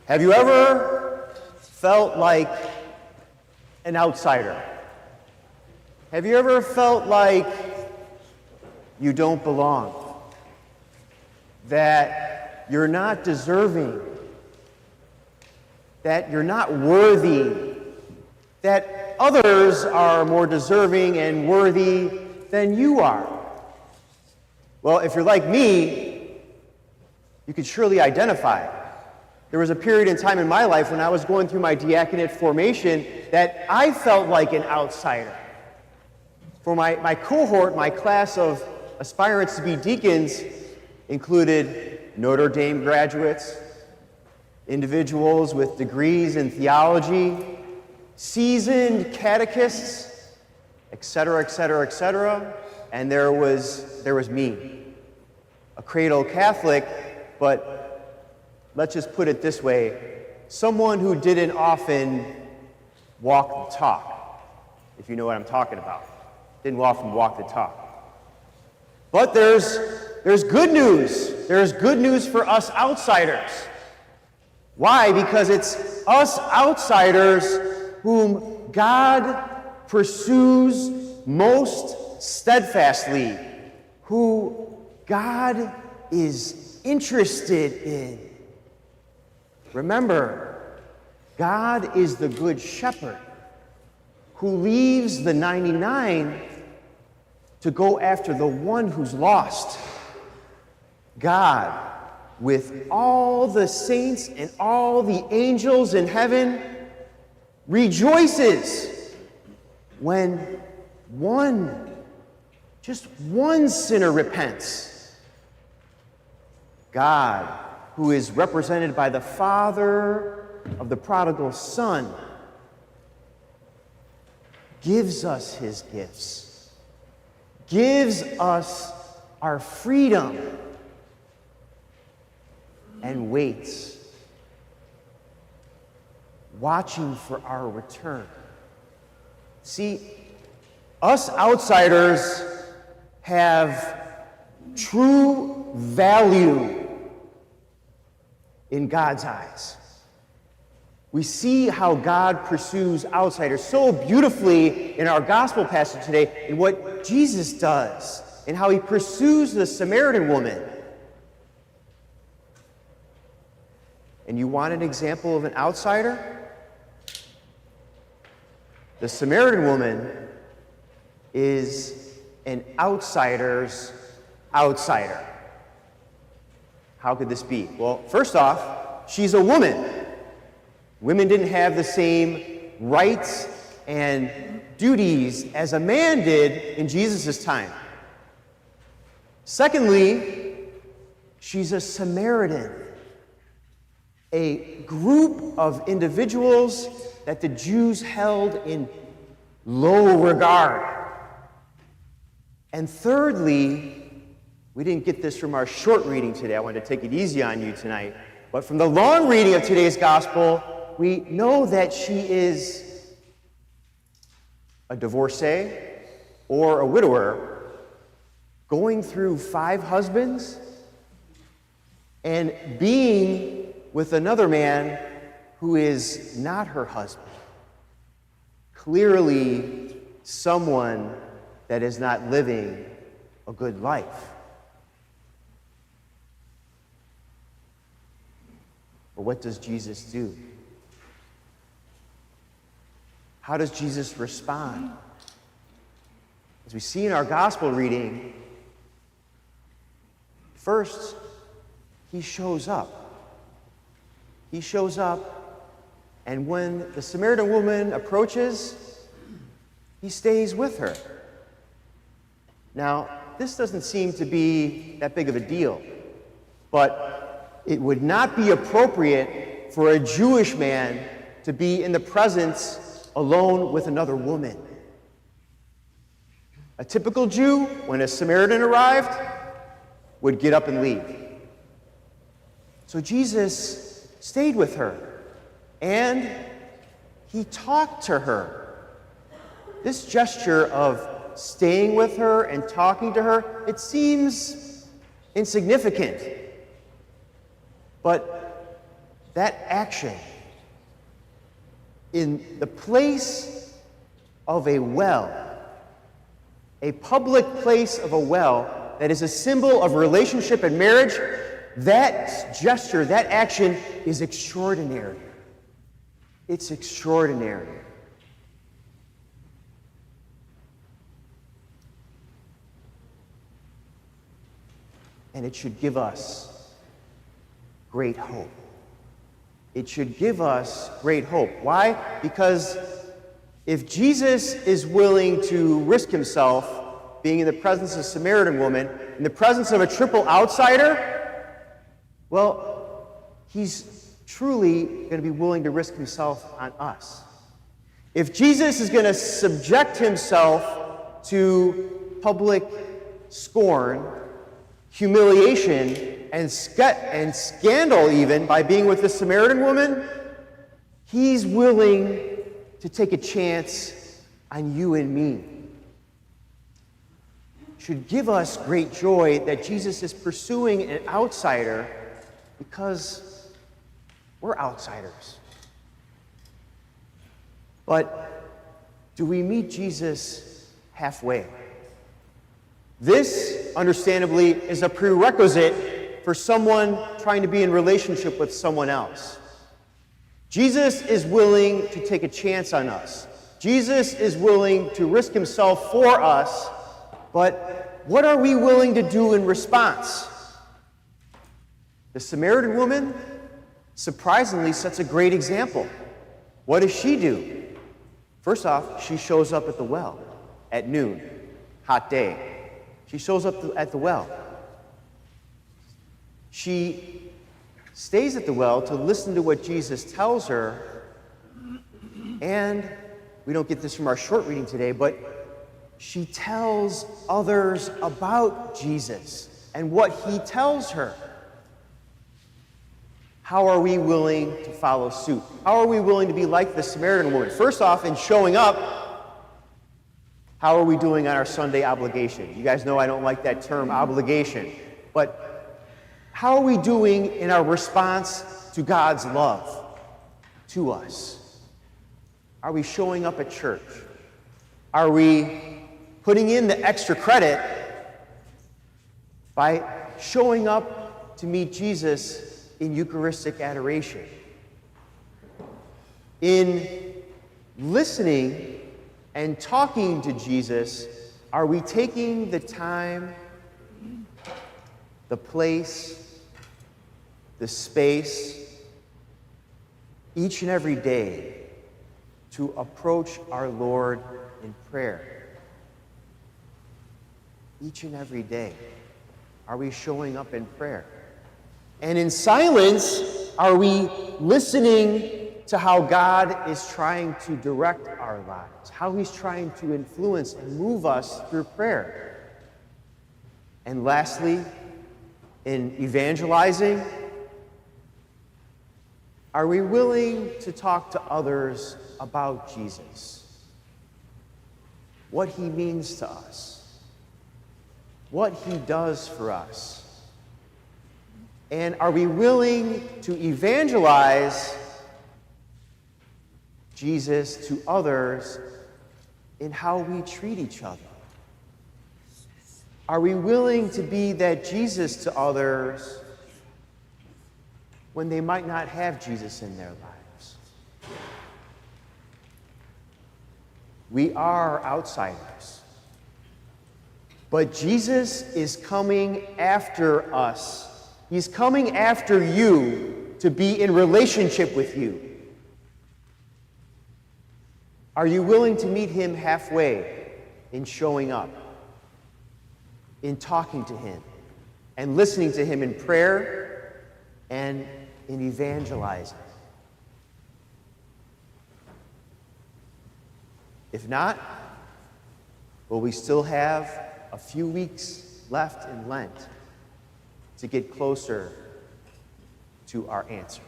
Have you ever felt like an outsider? Have you ever felt like you don't belong? That you're not deserving? That you're not worthy? That others are more deserving and worthy than you are? Well, if you're like me, you can surely identify. There was a period in time in my life when I was going through my diaconate formation that I felt like an outsider. For my cohort, my class of aspirants to be deacons included Notre Dame graduates, individuals with degrees in theology, seasoned catechists, etc., etc., etc., and there was me, a cradle Catholic, but let's just put it this way, someone who didn't often walk the talk, if you know what I'm talking about. Didn't often walk the talk. But there's good news. There's good news for us outsiders. Why? Because it's us outsiders whom God pursues most steadfastly, who God is interested in. Remember, God is the good shepherd who leaves the 99 to go after the one who's lost. God, with all the saints and all the angels in heaven, rejoices when just one sinner repents. God, who is represented by the Father of the prodigal Son, gives us his gifts, gives us our freedom, and waits, watching for our return. See, us outsiders have true value in God's eyes. We see how God pursues outsiders so beautifully in our gospel passage today, in what Jesus does, and how he pursues the Samaritan woman. And you want an example of an outsider? The Samaritan woman is an outsider's outsider. How could this be? Well, first off, she's a woman. Women didn't have the same rights and duties as a man did in Jesus' time. Secondly, she's a Samaritan, a group of individuals that the Jews held in low regard. And thirdly, we didn't get this from our short reading today. I wanted to take it easy on you tonight. But from the long reading of today's gospel, we know that she is a divorcee or a widower going through 5 husbands and being with another man who is not her husband. Clearly, someone that is not living a good life. But what does Jesus do? How does Jesus respond? As we see in our gospel reading, first, he shows up. He shows up, and when the Samaritan woman approaches, he stays with her. Now, this doesn't seem to be that big of a deal, but it would not be appropriate for a Jewish man to be in the presence alone with another woman. A typical Jew, when a Samaritan arrived, would get up and leave. So Jesus stayed with her, and he talked to her. This gesture of staying with her and talking to her, it seems insignificant. But that action in the place of a well, a public place of a well that is a symbol of relationship and marriage, that gesture, that action is extraordinary. It's extraordinary. And it should give us great hope. It should give us great hope. Why? Because if Jesus is willing to risk himself being in the presence of a Samaritan woman, in the presence of a triple outsider, well, he's truly going to be willing to risk himself on us. If Jesus is going to subject himself to public scorn, humiliation, and scandal even by being with this Samaritan woman, he's willing to take a chance on you and me. Should give us great joy that Jesus is pursuing an outsider because we're outsiders. But do we meet Jesus halfway? This, understandably, is a prerequisite for someone trying to be in relationship with someone else. Jesus is willing to take a chance on us. Jesus is willing to risk himself for us, but what are we willing to do in response? The Samaritan woman, surprisingly, sets a great example. What does she do? First off, she shows up at the well at noon, hot day. She shows up at the well. She stays at the well to listen to what Jesus tells her, and we don't get this from our short reading today, but she tells others about Jesus and what he tells her. How are we willing to follow suit? How are we willing to be like the Samaritan woman? First off, in showing up, how are we doing on our Sunday obligation? You guys know I don't like that term, obligation. But how are we doing in our response to God's love to us? Are we showing up at church? Are we putting in the extra credit by showing up to meet Jesus in Eucharistic adoration? In listening and talking to Jesus, are we taking the time, the place, the space, each and every day to approach our Lord in prayer? Each and every day, are we showing up in prayer? And in silence, are we listening to how God is trying to direct our lives, how he's trying to influence and move us through prayer? And lastly, in evangelizing, are we willing to talk to others about Jesus? What he means to us, what he does for us. And are we willing to evangelize Jesus to others in how we treat each other? Are we willing to be that Jesus to others when they might not have Jesus in their lives? We are outsiders. But Jesus is coming after us. He's coming after you to be in relationship with you. Are you willing to meet him halfway in showing up, in talking to him, and listening to him in prayer and in evangelizing? If not, will we still have a few weeks left in Lent to get closer to our answer?